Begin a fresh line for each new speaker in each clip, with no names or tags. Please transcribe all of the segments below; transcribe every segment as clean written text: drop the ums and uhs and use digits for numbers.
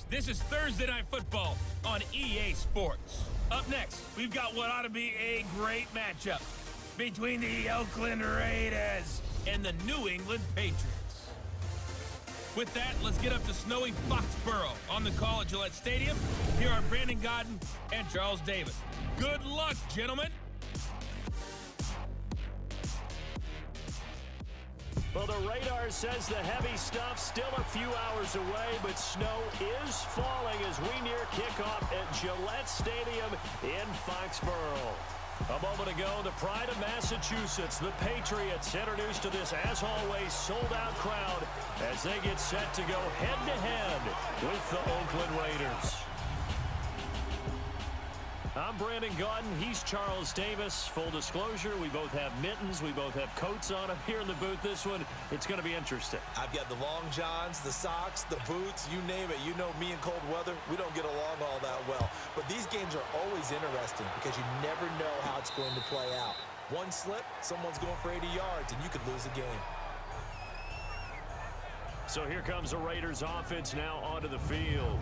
This is Thursday Night Football on EA Sports. Up next, we've got what ought to be a great matchup between the Oakland Raiders and the New England Patriots. With that, let's get up to snowy Foxborough on the call at Gillette Stadium. Here are Brandon Gannon and Charles Davis. Good luck, gentlemen.
Well, the radar says the heavy stuff still a few hours away, but snow is falling as we near kickoff at Gillette Stadium in Foxborough. A moment ago, the pride of Massachusetts, the Patriots, introduced to this, as always, sold-out crowd as they get set to go head-to-head with the Oakland Raiders. I'm Brandon Gannon. He's Charles Davis. Full disclosure, we both have mittens. We both have coats on up here in the booth. This one, it's going to be interesting.
I've got the long johns, the socks, the boots, you name it. You know me in cold weather, we don't get along all that well. But these games are always interesting because you never know how it's going to play out. One slip, someone's going for 80 yards, and you could lose a game.
So here comes the Raiders offense now onto the field.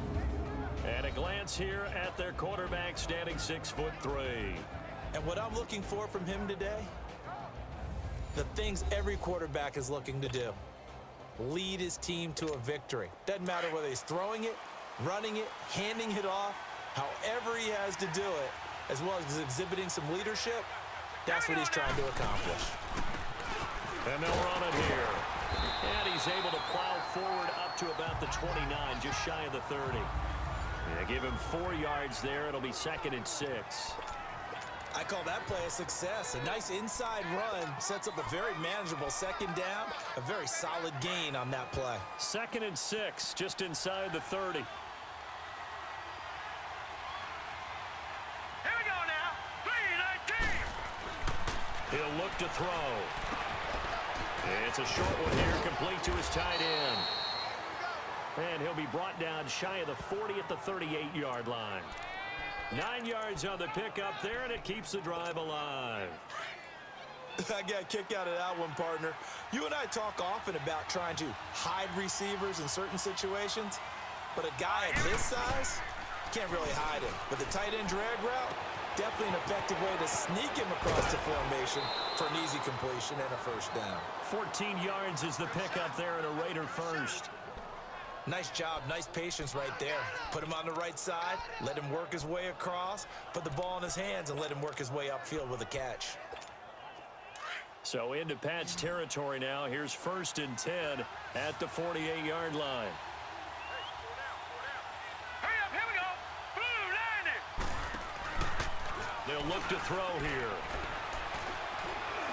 And a glance here at their quarterback, standing 6'3".
And what I'm looking for from him today, the things every quarterback is looking to do. Lead his team to a victory. Doesn't matter whether he's throwing it, running it, handing it off, however he has to do it, as well as exhibiting some leadership, that's what he's trying to accomplish.
And they'll run it here. And he's able to plow forward up to about the 29, just shy of the 30. Yeah, give him 4 yards there. It'll be 2nd and 6.
I call that play a success. A nice inside run sets up a very manageable 2nd down. A very solid gain on that play.
2nd and 6, just inside the 30.
Here we go now. 3-19.
He'll look to throw. It's a short one here, complete to his tight end. And he'll be brought down shy of the 40 at the 38-yard line. 9 yards on the pickup there, and it keeps the drive alive.
I got a kick out of that one, partner. You and I talk often about trying to hide receivers in certain situations, but a guy at his size can't really hide him. But the tight end drag route, definitely an effective way to sneak him across the formation for an easy completion and a 1st down.
14 yards is the pickup there, and a Raider first.
Nice job, nice patience right there. Put him on the right side, let him work his way across, put the ball in his hands, and let him work his way upfield with a catch.
So into Pat's territory now. Here's 1st and 10 at the 48-yard line.
Hurry up, here we go. Blue, line it.
They'll look to throw here.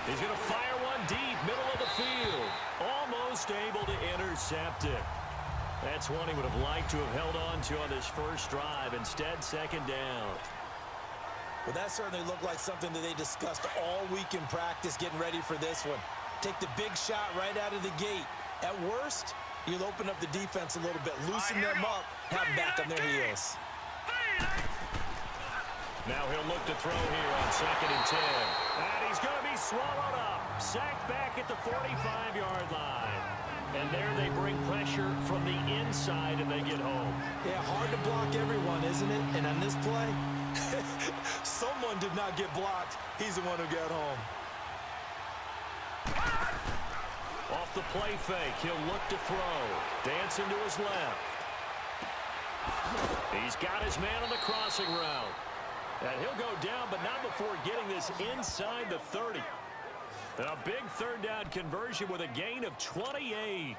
He's going to fire one deep, middle of the field. Almost able to intercept it. That's one he would have liked to have held on to on this first drive. Instead, 2nd down.
Well, that certainly looked like something that they discussed all week in practice getting ready for this one. Take the big shot right out of the gate. At worst, you'll open up the defense a little bit, loosen them up, have them back on their heels.
Now he'll look to throw here on 2nd and 10. And he's going to be swallowed up. Sacked back at the 45-yard line. And there they bring pressure from the inside and they get home.
Yeah, hard to block everyone, isn't it? And on this play, someone did not get blocked. He's the one who got home.
Off the play fake, he'll look to throw. Dancing to his left. He's got his man on the crossing route. And he'll go down, but not before getting this inside the 30. A big 3rd down conversion with a gain of 28.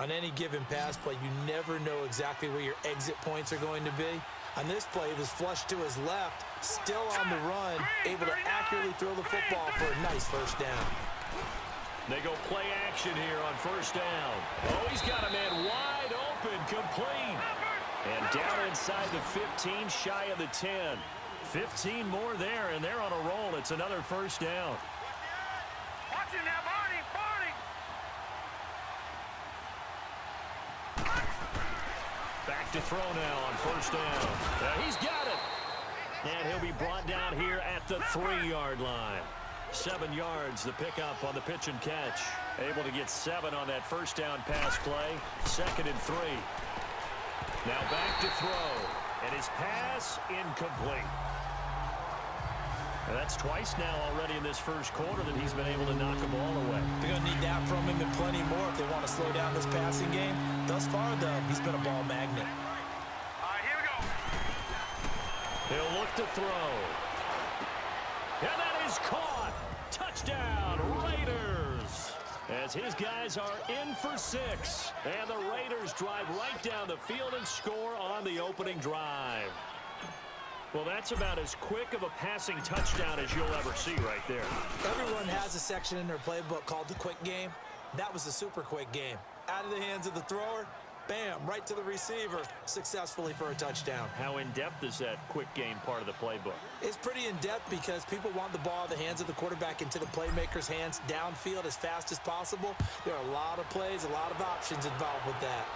On any given pass play, you never know exactly where your exit points are going to be. On this play, it was flushed to his left, still on the run, able to accurately throw the football for a nice 1st down.
They go play action here on 1st down. Oh, he's got a man wide open, complete. And down inside the 15, shy of the 10. 15 more there, and they're on a roll. It's another 1st down.
Watch it now, Barney, Barney.
Back to throw now on 1st down. He's got it. And he'll be brought down here at the 3-yard line. 7 yards, the pickup on the pitch and catch. Able to get 7 on that 1st down pass play. 2nd and 3. Now back to throw. And his pass incomplete. And that's twice now already in this first quarter that he's been able to knock a ball away.
They're going to need that from him and plenty more if they want to slow down this passing game. Thus far, though, he's been a ball magnet.
All right, here we go.
He'll look to throw. And that is caught. Touchdown, Raiders. As his guys are in for 6. And the Raiders drive right down the field and score on the opening drive. Well, that's about as quick of a passing touchdown as you'll ever see right there.
Everyone has a section in their playbook called the quick game. That was a super quick game. Out of the hands of the thrower, bam, right to the receiver, successfully for a touchdown.
How in-depth is that quick game part of the playbook?
It's pretty in-depth because people want the ball in the hands of the quarterback into the playmaker's hands downfield as fast as possible. There are a lot of plays, a lot of options involved with that.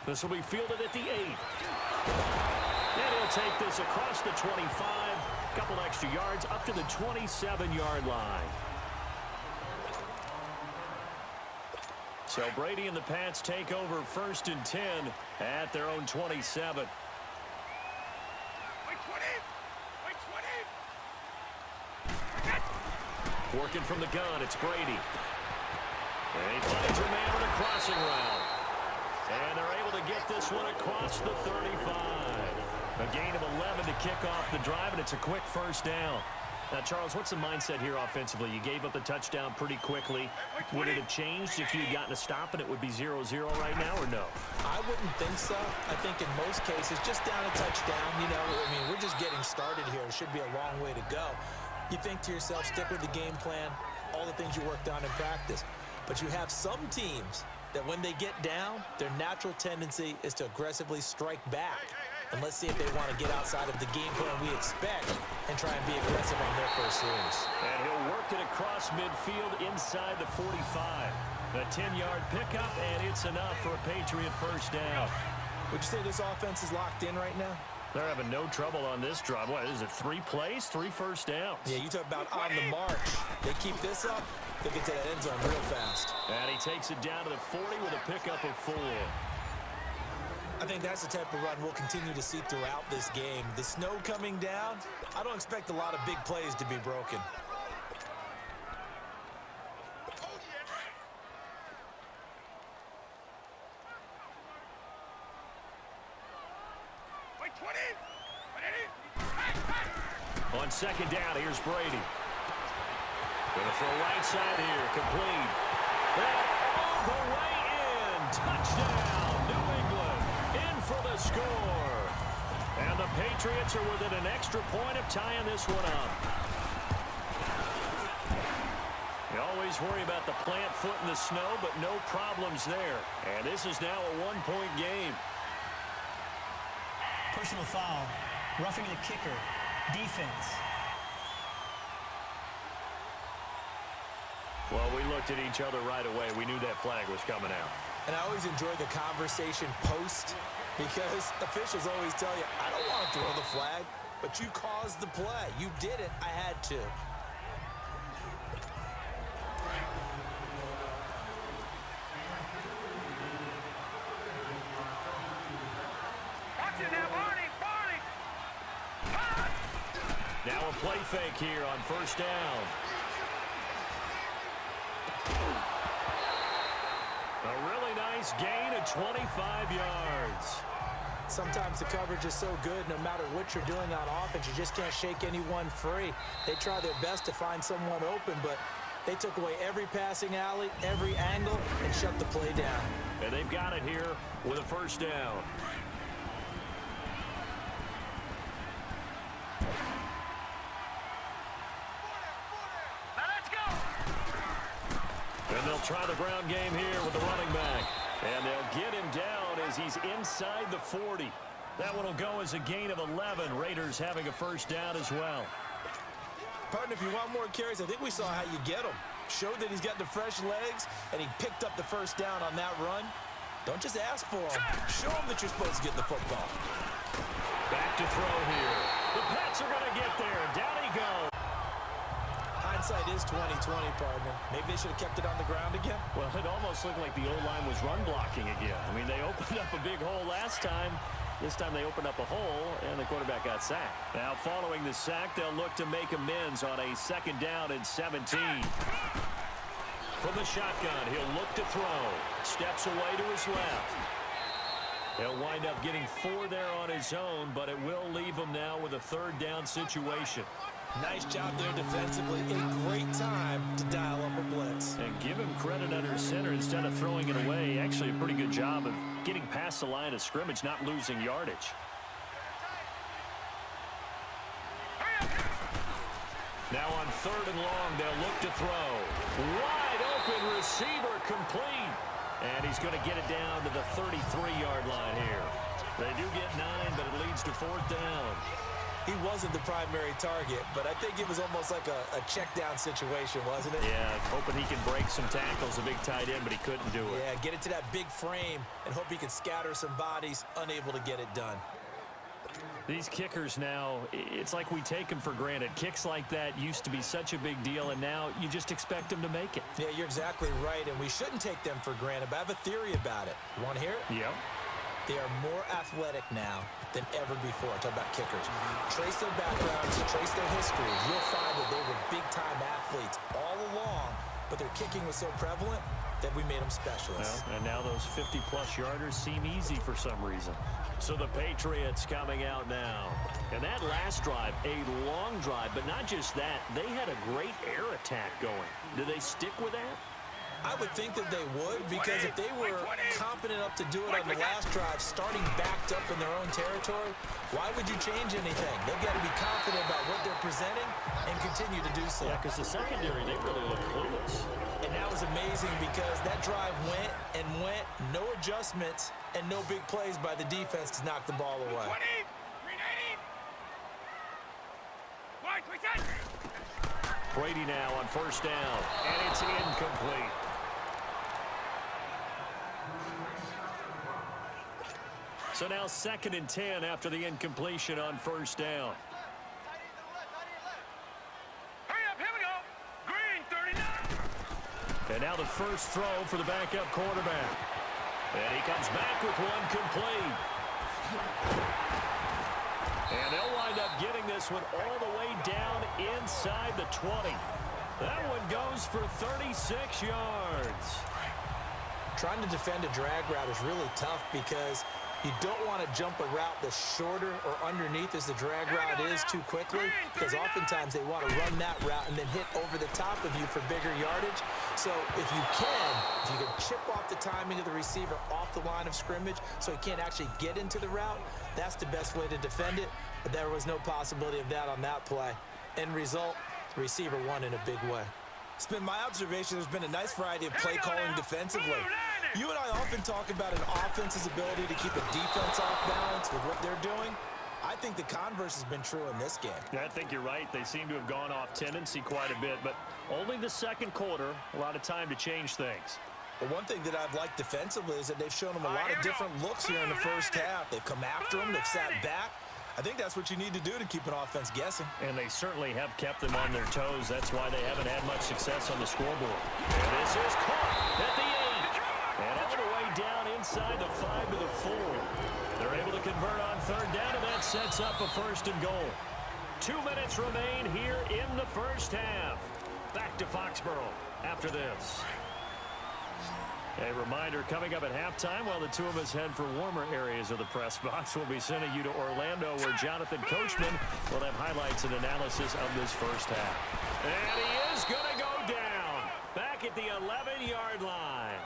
This will be fielded at the 8. And he'll take this across the 25, a couple extra yards up to the 27-yard line. So Brady and the Pats take over 1st and 10 at their own 27.
Wait, 20. Wait, 20.
Working from the gun, it's Brady. And he finds a man with a crossing route. And they're able to get this one across the 35. A gain of 11 to kick off the drive, and it's a quick first down. Now, Charles, what's the mindset here offensively? You gave up the touchdown pretty quickly. Would it have changed if you had gotten a stop and it would be 0-0 right now, or no?
I wouldn't think so. I think in most cases, just down a touchdown, you know, I mean, we're just getting started here. It should be a long way to go. You think to yourself, stick with the game plan, all the things you worked on in practice. But you have some teams that when they get down, their natural tendency is to aggressively strike back. And let's see if they want to get outside of the game plan we expect and try and be aggressive on their first series.
And he'll work it across midfield inside the 45. A 10-yard pickup, and it's enough for a Patriot first down.
Would you say this offense is locked in right now?
They're having no trouble on this drive. What is it, 3 plays, 3 first downs?
Yeah, you talk about on the march. They keep this up, they'll get to that end zone real fast.
And he takes it down to the 40 with a pickup of 4.
I think that's the type of run we'll continue to see throughout this game. The snow coming down, I don't expect a lot of big plays to be broken.
Wait, 20.
On second down, here's Brady. Gonna throw right side here, complete. All the way in, touchdown, New England, in for the score. And the Patriots are within an extra point of tying this one up. You always worry about the plant foot in the snow, but no problems there. And this is now a 1-point game.
Personal foul, roughing the kicker, defense.
Well, we looked at each other right away. We knew that flag was coming out.
And I always enjoy the conversation post because officials always tell you, I don't want to throw the flag, but you caused the play. You did it. I had to.
Watch it now, Barney.
Now a play fake here on first down. A really nice gain of 25 yards.
Sometimes the coverage is so good, no matter what you're doing on offense, you just can't shake anyone free. They try their best to find someone open, but they took away every passing alley, every angle, and shut the play down.
And they've got it here with a first down.
Now let's go.
And they'll try the ground game here with the running back. And they'll get him down as he's inside the 40. That one will go as a gain of 11. Raiders having a first down as well.
Partner, if you want more carries, I think we saw how you get them. Showed that he's got the fresh legs, and he picked up the first down on that run. Don't just ask for him. Show him that you're supposed to get the football.
Back to throw here. The Pats are going to get there. Down he goes.
High Hindsight is 20/20, partner. Maybe they should have kept it on the ground again.
Well, it almost looked like the O-line was run blocking again. I mean, they opened up a big hole last time. This time they opened up a hole, and the quarterback got sacked. Now, following the sack, they'll look to make amends on a 2nd down and 17. From the shotgun, he'll look to throw. Steps away to his left. He'll wind up getting 4 there on his own, but it will leave him now with a 3rd down situation.
Nice job there defensively. A great time to dial up a blitz.
And give him credit under center instead of throwing it away. Actually, a pretty good job of getting past the line of scrimmage, not losing yardage. Now on 3rd and long, they'll look to throw. Wide open receiver complete. And he's going to get it down to the 33-yard line here. They do get 9, but it leads to 4th down.
He wasn't the primary target, but I think it was almost like a check down situation, wasn't it?
Yeah, hoping he can break some tackles, a big tight end, but he couldn't do it.
Yeah, get it to that big frame and hope he can scatter some bodies, unable to get it done.
These kickers now, it's like we take them for granted. Kicks like that used to be such a big deal, and now you just expect them to make it.
Yeah, you're exactly right, and we shouldn't take them for granted, but I have a theory about it. You want to hear it?
Yep.
They are more athletic now than ever before. Talk about kickers. Trace their backgrounds, trace their history. You'll find that they were big-time athletes all along, but their kicking was so prevalent that we made them specialists.
Well, and now those 50-plus yarders seem easy for some reason. So the Patriots coming out now. And that last drive, a long drive, but not just that. They had a great air attack going. Do they stick with that?
I would think that they would, because if they were competent enough to do it on the last drive, starting backed up in their own territory, why would you change anything? They've got to be confident about what they're presenting and continue to do so.
Yeah, because the secondary, they really look clueless.
And that was amazing because that drive went and went, no adjustments, and no big plays by the defense to knock the ball away.
Brady now on 1st down, and it's incomplete. So now 2nd and 10 after the incompletion on 1st down.
Hurry up, here we go. Green, 39.
And now the first throw for the backup quarterback. And he comes back with one complete. And they'll wind up getting this one all the way down inside the 20. That one goes for 36 yards.
Trying to defend a drag route is really tough because you don't want to jump a route that's shorter or underneath as the drag route is too quickly, because oftentimes they want to run that route and then hit over the top of you for bigger yardage. So if you can chip off the timing of the receiver off the line of scrimmage so he can't actually get into the route, that's the best way to defend it. But there was no possibility of that on that play. End result, the receiver won in a big way. It's been my observation there's been a nice variety of play calling defensively. You and I often talk about an offense's ability to keep a defense off balance with what they're doing. I think the converse has been true in this game.
Yeah, I think you're right. They seem to have gone off tendency quite a bit, but only the 2nd quarter, a lot of time to change things.
But one thing that I've liked defensively is that they've shown them a lot of different looks here in the first half. They've come after them. They've sat back. I think that's what you need to do to keep an offense guessing.
And they certainly have kept them on their toes. That's why they haven't had much success on the scoreboard. And this is caught at the 8. And all the way down inside the 5 to the 4. They're able to convert on 3rd down, and that sets up a 1st and goal. 2 minutes remain here in the first half. Back to Foxborough after this. A reminder, coming up at halftime, while the two of us head for warmer areas of the press box, we'll be sending you to Orlando, where Jonathan Coachman will have highlights and analysis of this first half. And he is going to go down, back at the 11-yard line.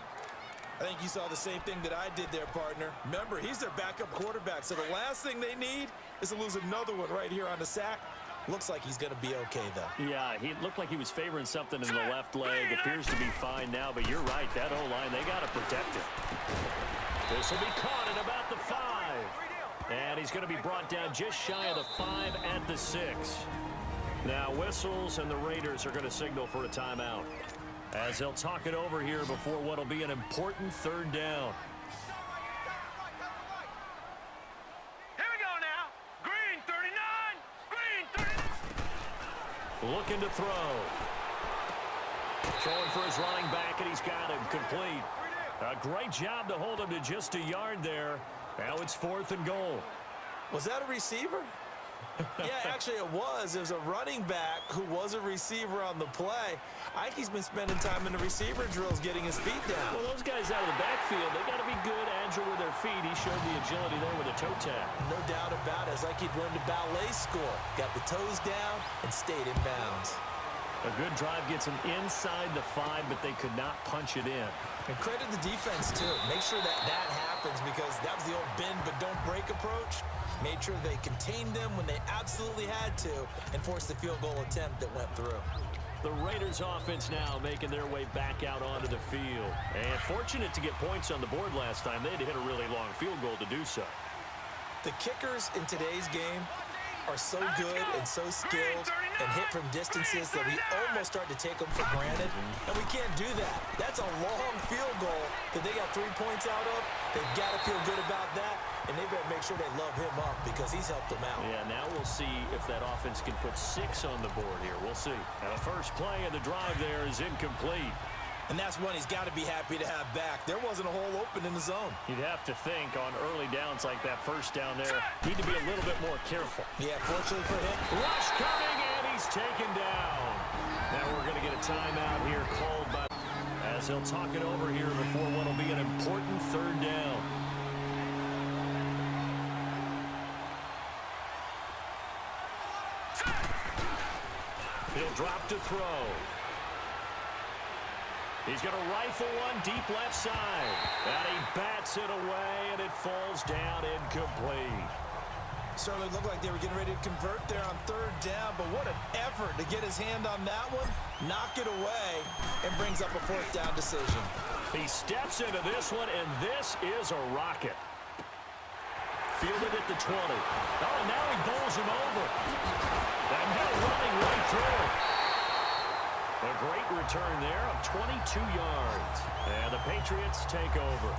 I think you saw the same thing that I did there, partner. Remember, he's their backup quarterback, so the last thing they need is to lose another one right here on the sack. Looks like he's going to be okay, though.
Yeah, he looked like he was favoring something in the left leg. Appears to be fine now, but you're right. That O-line, they got to protect it. This will be caught at about the 5. And he's going to be brought down just shy of the 5 at the 6. Now whistles, and the Raiders are going to signal for a timeout, as they'll talk it over here before what will be an important 3rd down.
Here we go now. Green, 39. Green, 39.
Looking to throw. Throwing for his running back, and he's got him complete. A great job to hold him to just a yard there. Now it's 4th and goal.
Was that a receiver? Yeah, actually it was. It was a running back who was a receiver on the play. I think he's been spending time in the receiver drills getting his feet down.
Well, those guys out of the backfield, they got to be good, agile with their feet. He showed the agility there with a toe tap.
No doubt about it. It's like he'd learned to ballet school. Got the toes down and stayed in bounds.
A good drive gets him inside the 5, but they could not punch it in.
And credit the defense, too. Make sure that happens because that was the old bend but don't break approach. Made sure they contained them when they absolutely had to and forced the field goal attempt that went through.
The Raiders offense now making their way back out onto the field. And fortunate to get points on the board last time. They had to hit a really long field goal to do so.
The kickers in today's game are so good and so skilled and hit from distances that we almost start to take them for granted. And we can't do that. That's a long field goal that they got 3 points out of. They've got to feel good about that, and they better make sure they love him up because he's helped them out.
Yeah, now we'll see if that offense can put 6 on the board here. We'll see. Now the first play of the drive there is incomplete.
And that's one he's got to be happy to have back. There wasn't a hole open in the zone.
You'd have to think on early downs like that first down there, need to be a little bit more careful.
Yeah, fortunately for him.
Rush coming, and he's taken down. Now we're going to get a timeout here called by as they'll talk it over here before what will be an important 3rd down. He'll drop to throw. He's going to rifle one deep left side. And he bats it away, and it falls down incomplete.
Certainly looked like they were getting ready to convert there on 3rd down, but what an effort to get his hand on that one, knock it away, and brings up a 4th down decision.
He steps into this one, and this is a rocket. Fielded at the 20. Oh, and now he bowls him over. And now running right through it. A great return there of 22 yards. And the Patriots take over.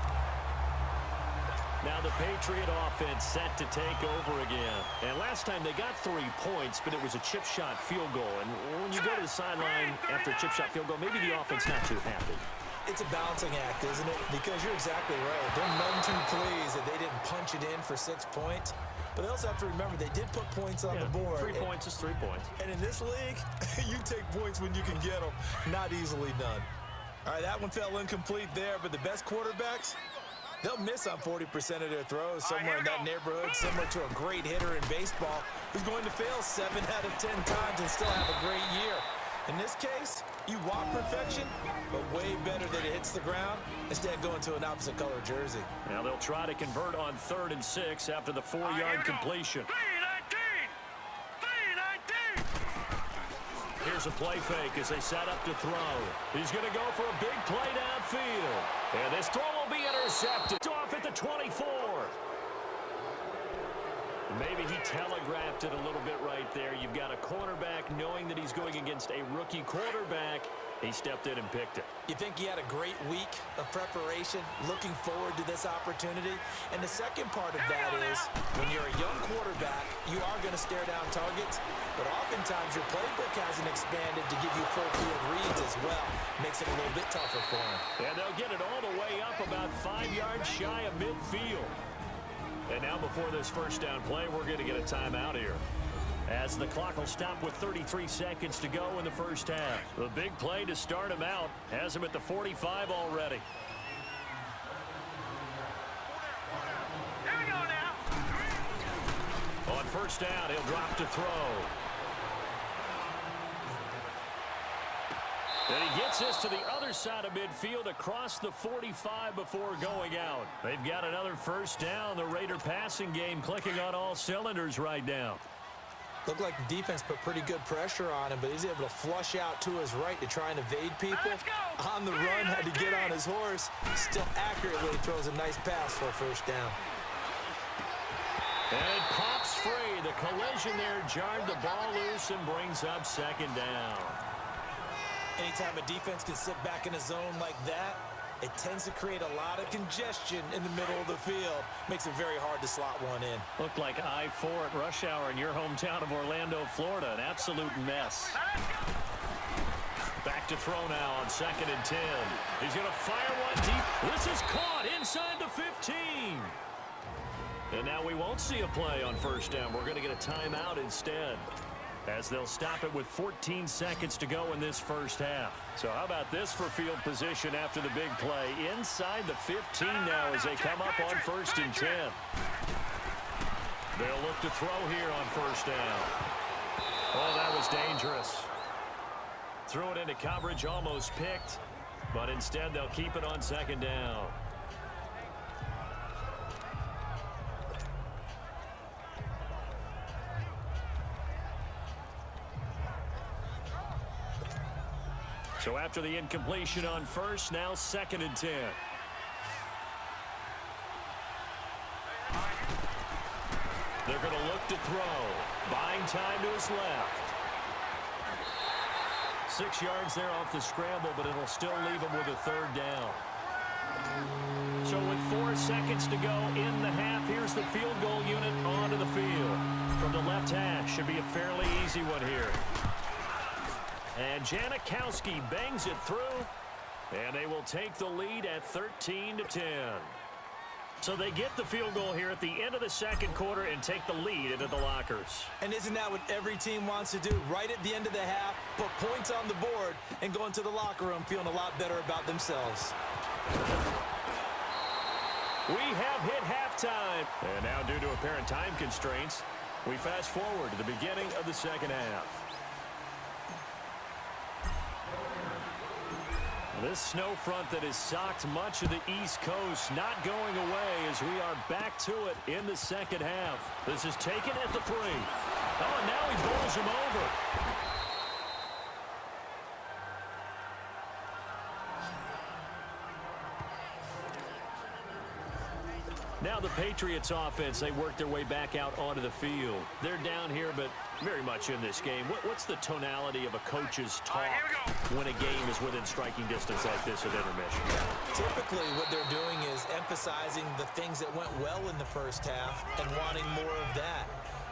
Now the Patriot offense set to take over again. And last time they got 3 points, but it was a chip shot field goal. And when you go to the sideline after a chip shot field goal, maybe the offense not too happy.
It's a balancing act, isn't it? Because you're exactly right. They're none too pleased that they didn't punch it in for 6 points. But they also have to remember they did put points on the board.
3 points is 3 points.
And in this league, you take points when you can get them. Not easily done. All right, that one fell incomplete there, but the best quarterbacks, they'll miss on 40% of their throws somewhere in that neighborhood, similar to a great hitter in baseball who's going to fail 7 out of 10 times and still have a great year. In this case, you want perfection, but way better that it hits the ground instead of going to an opposite color jersey.
Now they'll try to convert on 3rd and 6 after the 4-yard completion.
3-19!
Here's a play fake as they set up to throw. He's going to go for a big play downfield. And this throw will be intercepted. It's off at the 24. Maybe he telegraphed it a little bit right there. You've got a cornerback knowing that he's going against a rookie quarterback. He stepped in and picked it.
You think he had a great week of preparation, looking forward to this opportunity? And the second part of that is, when you're a young quarterback, you are going to stare down targets, but oftentimes your playbook hasn't expanded to give you full field reads as well. Makes it a little bit tougher for him.
And they'll get it all the way up about 5 yards shy of midfield. And now before this first down play, we're going to get a timeout here, as the clock will stop with 33 seconds to go in the first half. The big play to start him out has him at the 45 already.
Here we go now.
On first down, he'll drop to throw. And he gets this to the other side of midfield across the 45 before going out. They've got another first down. The Raider passing game clicking on all cylinders right now.
Looked like the defense put pretty good pressure on him, but he's able to flush out to his right to try and evade people. On the run, had to get on his horse. Still accurately throws a nice pass for a first down.
And it pops free. The collision there jarred the ball loose and brings up second down.
Anytime a defense can sit back in a zone like that, it tends to create a lot of congestion in the middle of the field. Makes it very hard to slot one in.
Looked like I-4 at rush hour in your hometown of Orlando, Florida. An absolute mess. Back to throw now on 2nd and 10. He's going to fire one deep. This is caught inside the 15. And now we won't see a play on 1st down. We're going to get a timeout instead, as they'll stop it with 14 seconds to go in this 1st half. So how about this for field position after the big play? Inside the 15 now as they come up on 1st and 10. They'll look to throw here on 1st down. Oh, that was dangerous. Threw it into coverage, almost picked, but instead they'll keep it on 2nd down. So after the incompletion on 1st, now 2nd and 10. They're going to look to throw. Buying time to his left. 6 yards there off the scramble, but it'll still leave him with a 3rd down. So with 4 seconds to go in the half, here's the field goal unit onto the field. From the left hash, should be a fairly easy one here. And Janikowski bangs it through, and they will take the lead at 13-10. So they get the field goal here at the end of the 2nd quarter and take the lead into the lockers.
And isn't that what every team wants to do? Right at the end of the half, put points on the board, and go into the locker room feeling a lot better about themselves.
We have hit halftime. And now, due to apparent time constraints, we fast forward to the beginning of the 2nd half. This snow front that has socked much of the East Coast not going away as we are back to it in the 2nd half. This is taken at the 3. Oh, and now he bowls him over. Now the Patriots offense, they work their way back out onto the field. They're down here, but very much in this game. What's the tonality of a coach's talk when a game is within striking distance like this at intermission?
Typically, what they're doing is emphasizing the things that went well in the 1st half and wanting more of that.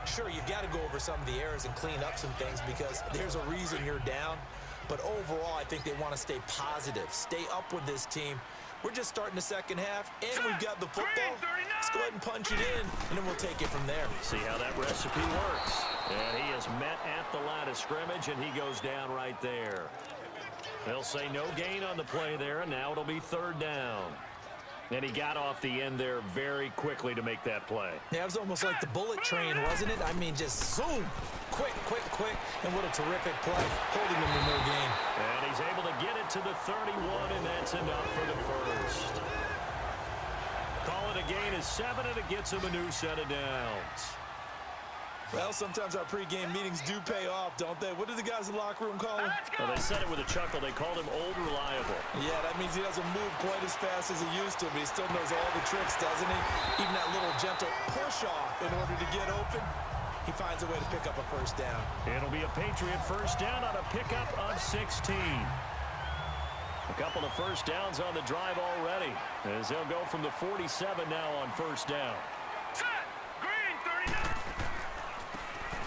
Sure, you've got to go over some of the errors and clean up some things because there's a reason you're down. But overall, I think they want to stay positive, stay up with this team. We're just starting the 2nd half, and we've got the football. Let's go ahead and punch it in, and then we'll take it from there.
See how that recipe works. And he is met at the line of scrimmage, and he goes down right there. They'll say no gain on the play there, and now it'll be 3rd down. And he got off the end there very quickly to make that play.
Yeah, it was almost like the bullet train, wasn't it? I mean, just zoom. Quick, quick, quick. And what a terrific play, holding them in no gain.
And he's able to get it to the 31, and that's enough for the 1st. Call it a gain of 7, and it gets him a new set of downs.
Well, sometimes our pregame meetings do pay off, don't they? What did the guys in the locker room call him?
Well, they said it with a chuckle. They called him Old Reliable.
Yeah, that means he doesn't move quite as fast as he used to, but he still knows all the tricks, doesn't he? Even that little gentle push-off in order to get open. He finds a way to pick up a 1st down.
It'll be a Patriot 1st down on a pickup of 16. A couple of 1st downs on the drive already, as they'll go from the 47 now on 1st down.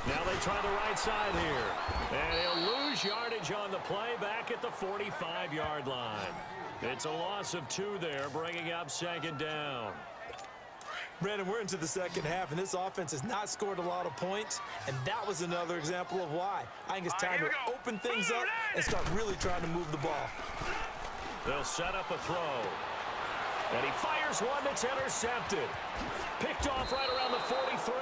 Now they try the right side here. And he'll lose yardage on the play back at the 45-yard line. It's a loss of 2 there, bringing up 2nd down.
Brandon, we're into the 2nd half, and this offense has not scored a lot of points, and that was another example of why. I think it's time to open things up and start really trying to move the ball.
They'll set up a throw. And he fires one that's intercepted. Picked off right around the 43.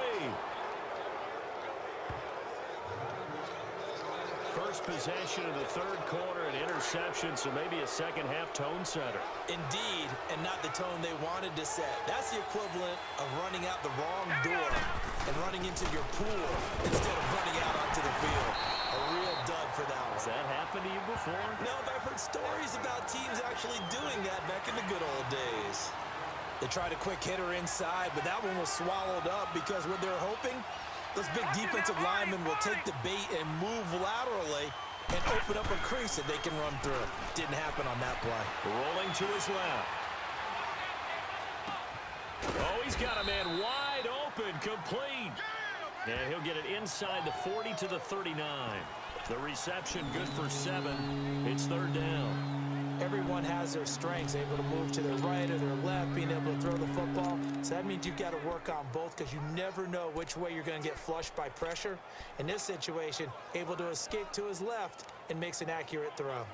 First possession of the 3rd quarter, an interception, so maybe a 2nd half tone setter.
Indeed, and not the tone they wanted to set. That's the equivalent of running out the wrong door and running into your pool instead of running out onto the field. A real dud for that one.
Has that happened to you before?
No, but I've heard stories about teams actually doing that back in the good old days. They tried a quick hitter inside, but that one was swallowed up because what they're hoping, those big defensive linemen will take the bait and move laterally and open up a crease that they can run through. Didn't happen on that play.
Rolling to his left. Oh, he's got a man wide open, complete. And he'll get it inside the 40 to the 39. The reception good for 7. It's third down.
Everyone has their strengths, able to move to their right or their left, being able to throw the football. So that means you've got to work on both because you never know which way you're going to get flushed by pressure. In this situation, able to escape to his left and makes an accurate throw.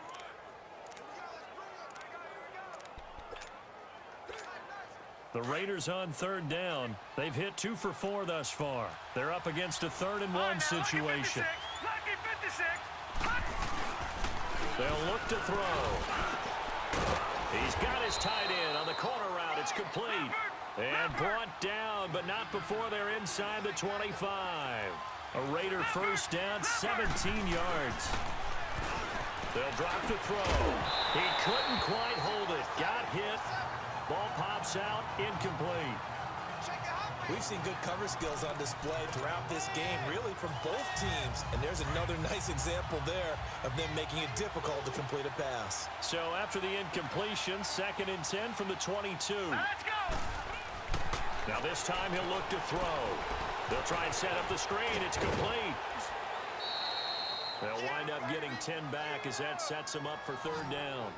The Raiders on third down. They've hit 2 for 4 thus far. They're up against a 3rd and 1 situation.
Lucky 56.
They'll look to throw. He's got his tight end on the corner route. It's complete. And brought down, but not before they're inside the 25. A Raider first down, 17 yards. They'll drop to throw. He couldn't quite hold it. Got hit. Ball pops out, incomplete.
We've seen good cover skills on display throughout this game, really from both teams. And there's another nice example there of them making it difficult to complete a pass.
So after the incompletion, 2nd and 10 from the 22.
Let's go.
Now this time he'll look to throw. They'll try and set up the screen. It's complete. They'll wind up getting 10 back as that sets them up for third down.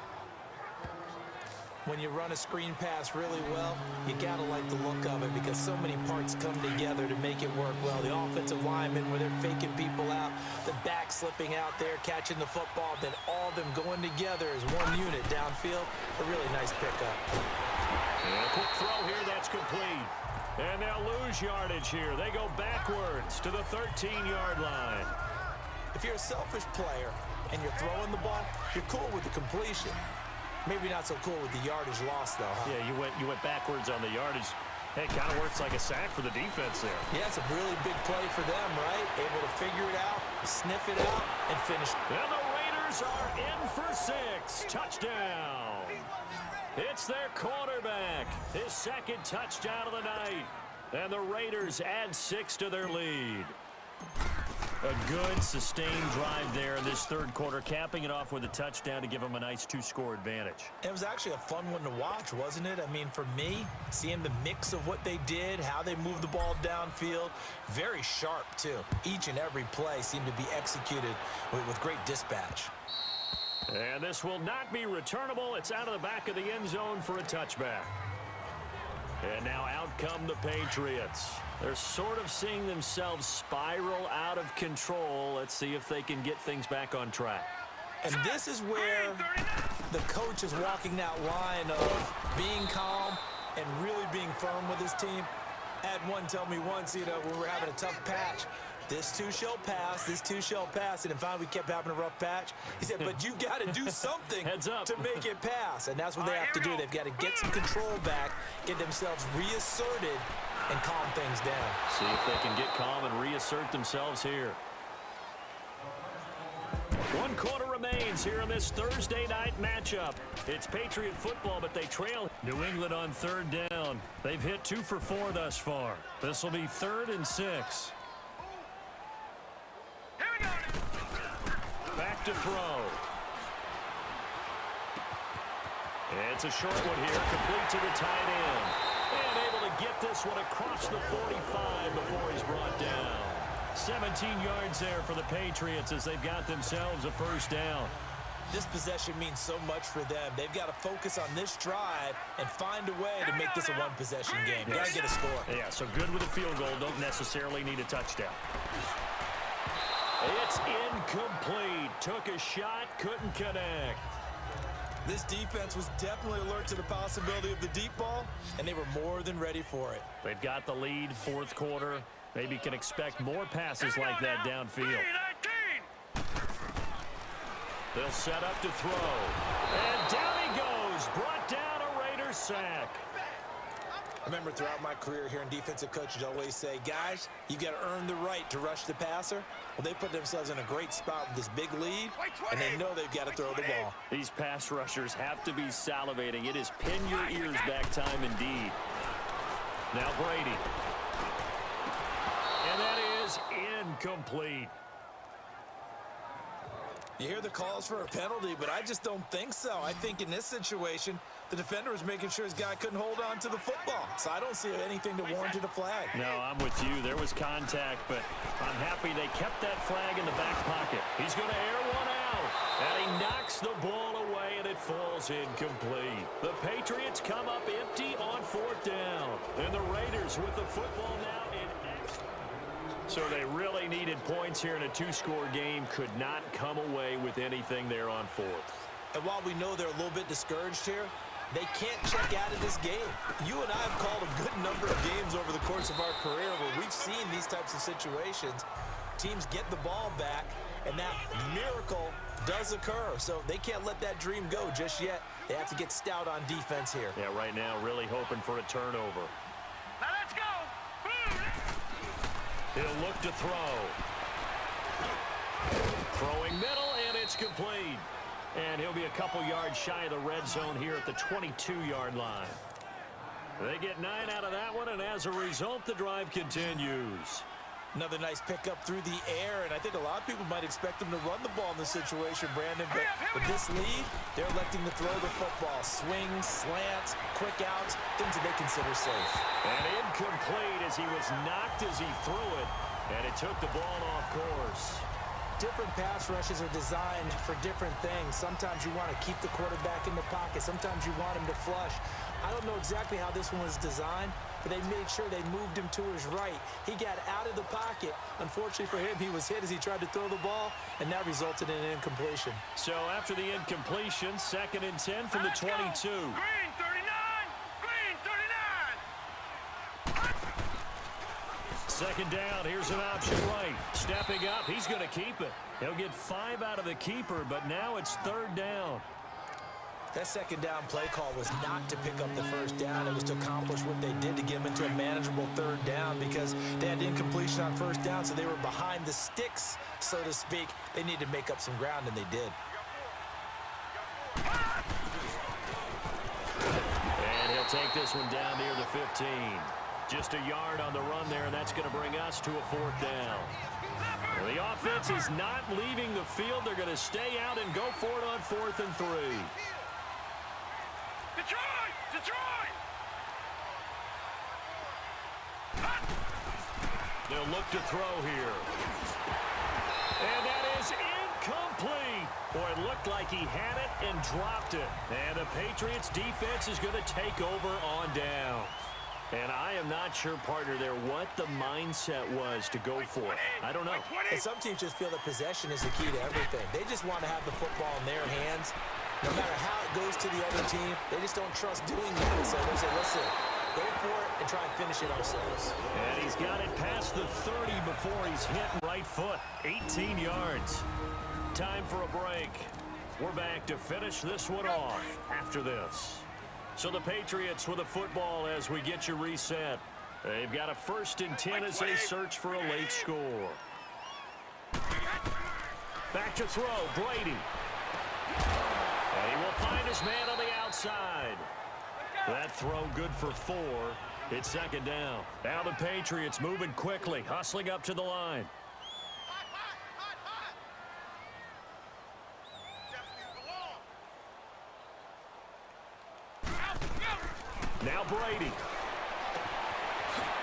When you run a screen pass really well, you got to like the look of it because so many parts come together to make it work well. The offensive linemen, where they're faking people out, the back slipping out there, catching the football, then all of them going together as one unit downfield. A really nice pickup.
And a quick throw here, that's complete. And they'll lose yardage here. They go backwards to the 13-yard line.
If you're a selfish player and you're throwing the ball, you're cool with the completion. Maybe not so cool with the yardage loss, though, huh?
Yeah, you went backwards on the yardage. Hey, it kind of works like a sack for the defense there.
Yeah, it's a really big play for them, right? Able to figure it out, sniff it out, and finish.
And the Raiders are in for 6. Touchdown. It's their quarterback. His 2nd touchdown of the night. And the Raiders add 6 to their lead. A good, sustained drive there in this 3rd quarter, capping it off with a touchdown to give them a nice 2-score advantage.
It was actually a fun one to watch, wasn't it? I mean, for me, seeing the mix of what they did, how they moved the ball downfield, very sharp, too. Each and every play seemed to be executed with great dispatch.
And this will not be returnable. It's out of the back of the end zone for a touchback. And now out come the Patriots. They're sort of seeing themselves spiral out of control. Let's see if they can get things back on track.
And this is where the coach is walking that line of being calm and really being firm with his team. I had one tell me once, when we're having a tough patch, this too shall pass, this too shall pass. And then finally we kept having a rough patch. He said, but you've got to do something
Heads up.
to make it pass. And that's what they have to do. They've got to get some control back, get themselves reasserted, and calm things down.
See if they can get calm and reassert themselves here. 1 quarter remains here in this Thursday night matchup. It's Patriot football, but they trail. New England on 3rd down. They've hit 2 for 4 thus far. This will be 3rd and 6.
Here we go.
Back to throw. It's a short one here, complete to the tight end. And able to get this one across the 45 before he's brought down. 17 yards there for the Patriots as they've got themselves a first down.
This possession means so much for them. They've got to focus on this drive and find a way to make this a one-possession game. Got to get a score.
Yeah, so good with a field goal. Don't necessarily need a touchdown. It's incomplete. Took a shot, couldn't connect.
This defense was definitely alert to the possibility of the deep ball, and they were more than ready for it.
They've got the lead, 4th quarter. Maybe can expect more passes like that downfield. They'll set up to throw. And down he goes. Brought down a Raiders sack.
I remember throughout my career hearing defensive coaches always say, guys, you got to earn the right to rush the passer. Well, they put themselves in a great spot with this big lead, and they know they've got to throw the ball.
These pass rushers have to be salivating. It is pin your ears back time indeed. Now Brady. And that is incomplete.
You hear the calls for a penalty, but I just don't think so. I think in this situation, The defender was making sure his guy couldn't hold on to the football. So I don't see anything to warrant a flag.
No, I'm with you. There was contact, but I'm happy they kept that flag in the back pocket. He's going to air one out, and he knocks the ball away, and it falls incomplete. The Patriots come up empty on 4th down, and the Raiders with the football now in extra. So they really needed points here in a 2-score game. Could not come away with anything there on 4th.
And while we know they're a little bit discouraged here, they can't check out of this game. You and I have called a good number of games over the course of our career where we've seen these types of situations. Teams get the ball back, and that miracle does occur. So they can't let that dream go just yet. They have to get stout on defense here.
Yeah, right now really hoping for a turnover.
Now let's go. Boom.
He'll look to throw. Throwing middle, and it's complete. And he'll be a couple yards shy of the red zone here at the 22-yard line. They get 9 out of that one, and as a result, the drive continues.
Another nice pickup through the air, and I think a lot of people might expect them to run the ball in this situation, Brandon. But with this lead, they're electing to throw the football. Swings, slants, quick outs, things that they consider safe.
And incomplete as he was knocked as he threw it, and it took the ball off course.
Different pass rushes are designed for different things. Sometimes you want to keep the quarterback in the pocket. Sometimes you want him to flush. I don't know exactly how this one was designed, but they made sure they moved him to his right. He got out of the pocket. Unfortunately for him, he was hit as he tried to throw the ball, and that resulted in an incompletion.
So after the incompletion, 2nd and 10 from the 22.
Green 39. Green 39.
2nd down, here's an option right. Stepping up, he's going to keep it. He'll get 5 out of the keeper, but now it's 3rd down.
That 2nd down play call was not to pick up the 1st down. It was to accomplish what they did to get them into a manageable 3rd down because they had incompletion on 1st down, so they were behind the sticks, so to speak. They needed to make up some ground, and they did.
And he'll take this one down near the 15. Just a yard on the run there, and that's going to bring us to a 4th down. Well, the offense is not leaving the field. They're going to stay out and go for it on 4th and 3.
Detroit! Detroit!
They'll look to throw here. And that is incomplete. Boy, it looked like he had it and dropped it. And the Patriots defense is going to take over on downs. And I am not sure, partner, there what the mindset was to go for it. I don't know.
And some teams just feel that possession is the key to everything. They just want to have the football in their hands. No matter how it goes to the other team, they just don't trust doing that. So they say, listen, go for it and try and finish it ourselves.
And he's got it past the 30 before he's hit right foot. 18 yards. Time for a break. We're back to finish this one off after this. So the Patriots with a football as we get you reset. They've got a 1st and 10 as they search for a late score. Back to throw, Brady. And he will find his man on the outside. That throw good for 4. It's 2nd down. Now the Patriots moving quickly, hustling up to the line. Now Brady.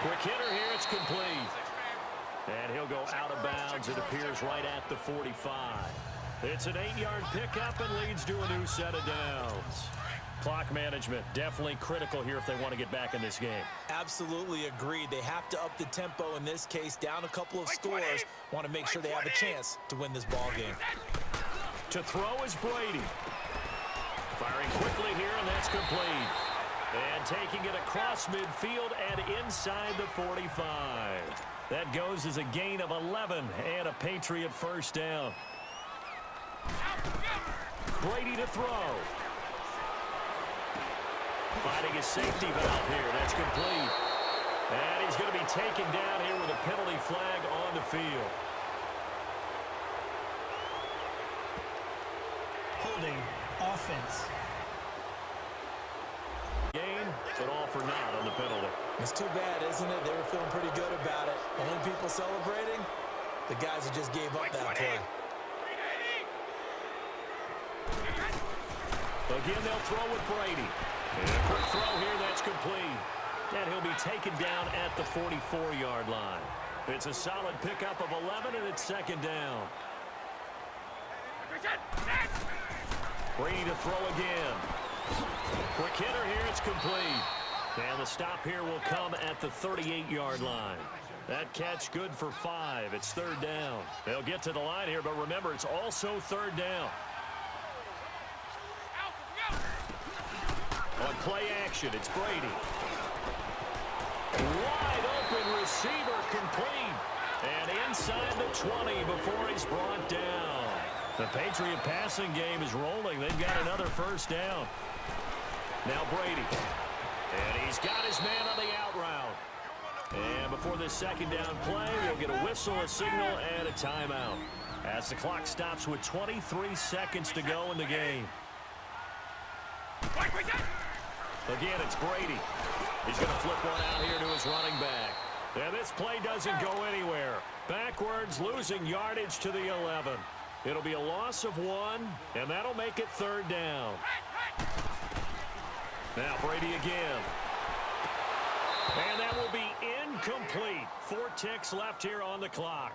Quick hitter here, it's complete. And he'll go out of bounds, it appears, right at the 45. It's an 8-yard pickup and leads to a new set of downs. Clock management, definitely critical here if they want to get back in this game.
Absolutely agreed. They have to up the tempo in this case, down a couple of scores. Want to make sure they have a chance to win this ball game.
To throw is Brady. Firing quickly here, and that's complete. And taking it across midfield and inside the 45. That goes as a gain of 11 and a Patriot 1st down. Brady to throw. Finding his safety valve here. That's complete. And he's going to be taken down here with a penalty flag on the field.
Holding offense.
Game, but all for naught on the penalty.
It's too bad, isn't it? They were feeling pretty good about it. Only people celebrating, the guys who just gave up that play.
Again, they'll throw with Brady. And a quick throw here that's complete. And he'll be taken down at the 44-yard line. It's a solid pickup of 11, and it's second down. Brady to throw again. Quick hitter here, it's complete. And the stop here will come at the 38-yard line. That catch good for 5. It's third down. They'll get to the line here, but remember, it's also third down. On play action, it's Brady. Wide open receiver complete. And inside the 20 before he's brought down. The Patriot passing game is rolling. They've got another first down. Now Brady. And he's got his man on the out route. And before this second down play, we'll get a whistle, a signal, and a timeout. As the clock stops with 23 seconds to go in the game. Again, it's Brady. He's going to flip one out here to his running back. And this play doesn't go anywhere. Backwards, losing yardage to the 11. It'll be a loss of 1, and that'll make it third down. Now Brady again. And that will be incomplete. 4 ticks left here on the clock.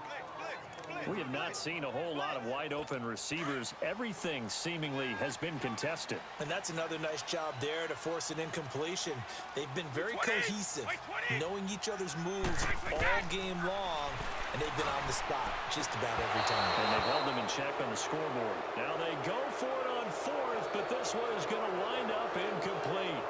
We have not seen a whole lot of wide-open receivers. Everything seemingly has been contested.
And that's another nice job there to force an incompletion. They've been very cohesive, knowing each other's moves all game long, and they've been on the spot just about every time.
And they've held them in check on the scoreboard. Now they go for it on 4th, but this one is going to wind up incomplete.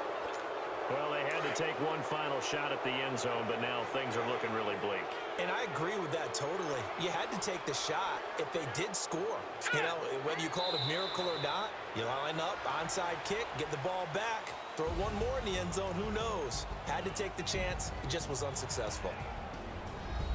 Well, they had to take one final shot at the end zone, but now things are looking really bleak.
And I agree with that totally. You had to take the shot if they did score. You know, whether you call it a miracle or not, you line up, onside kick, get the ball back, throw one more in the end zone, who knows? Had to take the chance. It just was unsuccessful.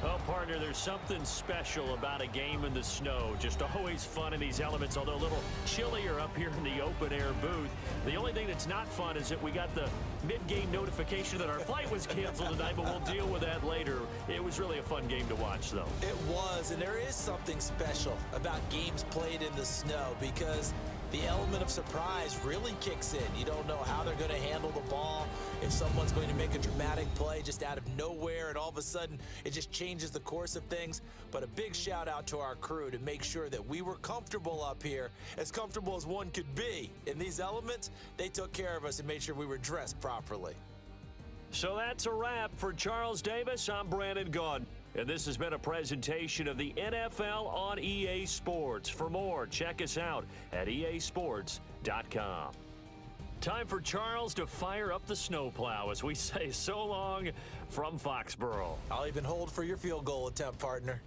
Well, partner, there's something special about a game in the snow. Just always fun in these elements, although a little chillier up here in the open-air booth. The only thing that's not fun is that we got the mid-game notification that our flight was canceled tonight, but we'll deal with that later. It was really a fun game to watch, though.
It was, and there is something special about games played in the snow because the element of surprise really kicks in. You don't know how they're going to handle the ball, if someone's going to make a dramatic play just out of nowhere, and all of a sudden it just changes the course of things. But a big shout out to our crew to make sure that we were comfortable up here, as comfortable as one could be. In these elements, they took care of us and made sure we were dressed properly.
So that's a wrap for Charles Davis. I'm Brandon Gaudin. And this has been a presentation of the NFL on EA Sports. For more, check us out at easports.com. Time for Charles to fire up the snowplow as we say so long from Foxborough.
I'll even hold for your field goal attempt, partner.